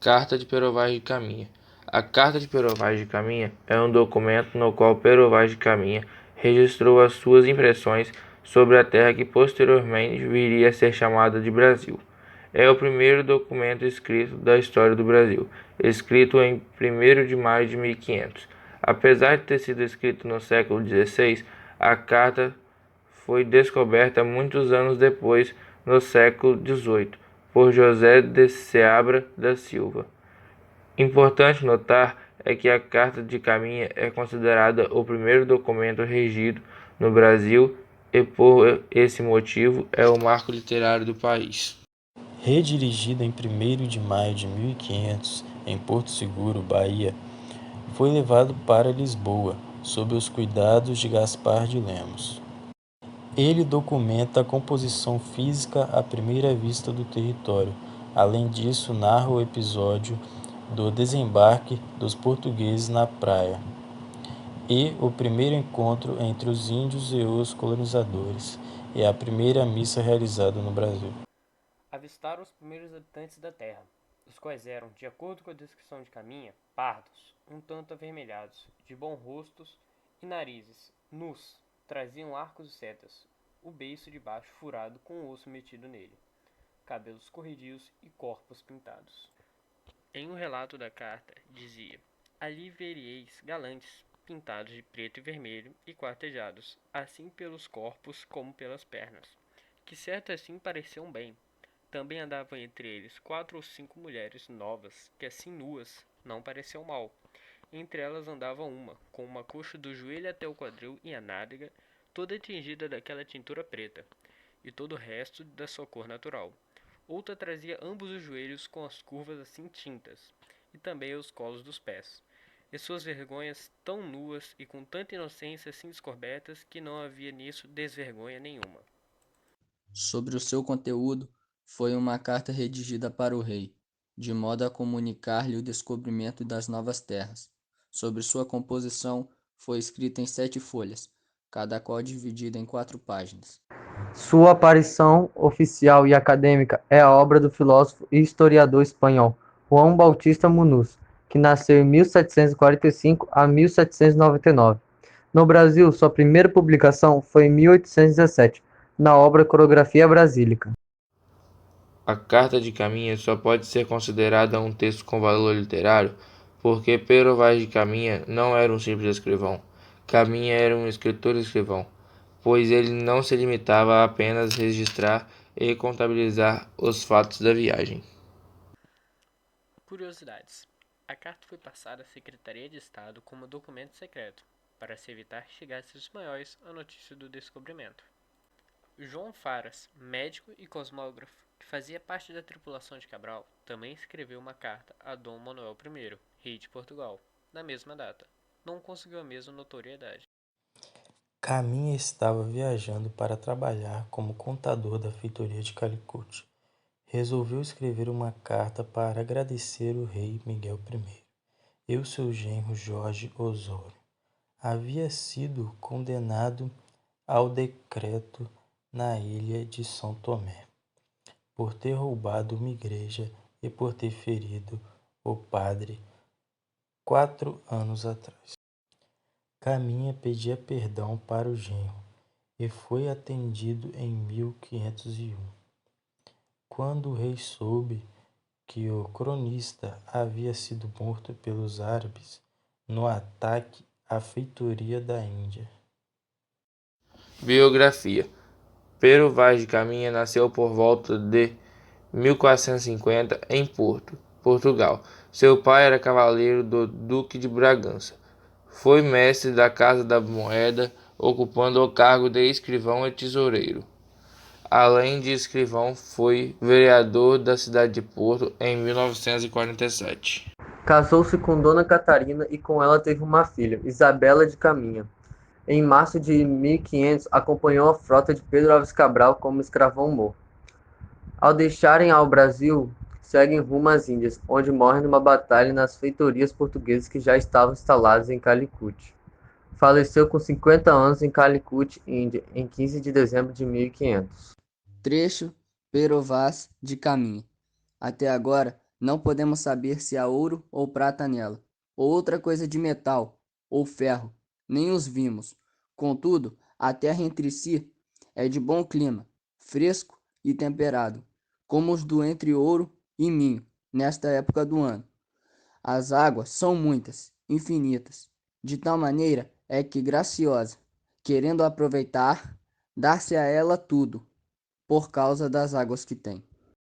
Carta de Pero Vaz de Caminha. A Carta de Pero Vaz de Caminha é um documento no qual Pero Vaz de Caminha registrou as suas impressões sobre a terra que posteriormente viria a ser chamada de Brasil. É o primeiro documento escrito da história do Brasil, escrito em 1º de maio de 1500. Apesar de ter sido escrito no século XVI, a carta foi descoberta muitos anos depois, no século XVIII, por José de Seabra da Silva. Importante notar é que a Carta de Caminha é considerada o primeiro documento regido no Brasil e, por esse motivo, é o marco literário do país. Redirigida em 1º de maio de 1500, em Porto Seguro, Bahia, foi levado para Lisboa, sob os cuidados de Gaspar de Lemos. Ele documenta a composição física à primeira vista do território. Além disso, narra o episódio do desembarque dos portugueses na praia e o primeiro encontro entre os índios e os colonizadores, e a primeira missa realizada no Brasil. Avistaram os primeiros habitantes da terra, os quais eram, de acordo com a descrição de Caminha, pardos, um tanto avermelhados, de bons rostos e narizes, nus, traziam arcos e setas, o beiço de baixo furado com o osso metido nele, cabelos corredios e corpos pintados. Em um relato da carta, dizia: ali veríeis galantes, pintados de preto e vermelho e quartejados, assim pelos corpos como pelas pernas, que certo assim pareciam bem. Também andavam entre eles 4 ou 5 mulheres novas, que assim nuas não pareciam mal. Entre elas andava uma, com uma coxa do joelho até o quadril e a nádega, toda tingida daquela tintura preta, e todo o resto da sua cor natural. Outra trazia ambos os joelhos com as curvas assim tintas, e também os colos dos pés, e suas vergonhas tão nuas e com tanta inocência assim descobertas que não havia nisso desvergonha nenhuma. Sobre o seu conteúdo, foi uma carta redigida para o rei, de modo a comunicar-lhe o descobrimento das novas terras. Sobre sua composição, foi escrita em 7 folhas, cada qual dividida em 4 páginas. Sua aparição oficial e acadêmica é a obra do filósofo e historiador espanhol Juan Bautista Muñoz, que nasceu em 1745 a 1799. No Brasil, sua primeira publicação foi em 1817, na obra Corografia Brasílica. A Carta de Caminha só pode ser considerada um texto com valor literário porque Pero Vaz de Caminha não era um simples escrivão. Caminha era um escritor-escrivão, pois ele não se limitava a apenas registrar e contabilizar os fatos da viagem. Curiosidades. A carta foi passada à Secretaria de Estado como documento secreto, para se evitar que chegasse aos espanhóis a notícia do descobrimento. João Faras, médico e cosmógrafo, que fazia parte da tripulação de Cabral, também escreveu uma carta a Dom Manuel I, rei de Portugal, na mesma data. Não conseguiu a mesma notoriedade. Caminha estava viajando para trabalhar como contador da feitoria de Calicut. Resolveu escrever uma carta para agradecer o rei Miguel I e o seu genro Jorge Osório. Havia sido condenado ao decreto na ilha de São Tomé, por ter roubado uma igreja e por ter ferido o padre 4 anos atrás. Caminha pedia perdão para o genro e foi atendido em 1501. Quando o rei soube que o cronista havia sido morto pelos árabes no ataque à feitoria da Índia. Biografia. Pero Vaz de Caminha nasceu por volta de 1450 em Porto, Portugal. Seu pai era cavaleiro do Duque de Bragança. Foi mestre da Casa da Moeda, ocupando o cargo de escrivão e tesoureiro. Além de escrivão, foi vereador da cidade de Porto em 1947. Casou-se com Dona Catarina e com ela teve uma filha, Isabela de Caminha. Em março de 1500, acompanhou a frota de Pedro Álvares Cabral como escravão-mor. Ao deixarem ao Brasil, seguem rumo às Índias, onde morrem numa batalha nas feitorias portuguesas que já estavam instaladas em Calicut. Faleceu com 50 anos em Calicut, Índia, em 15 de dezembro de 1500. Trecho Pero Vaz de Caminha. Até agora, Não podemos saber se há ouro ou prata nela, ou outra coisa de metal, ou ferro, nem os vimos. Contudo, a terra entre si é de bom clima, fresco e temperado, como os do entre Ouro e Minho, nesta época do ano. As águas são muitas, infinitas, de tal maneira é que Graciosa, querendo aproveitar, dá-se a ela tudo, por causa das águas que tem.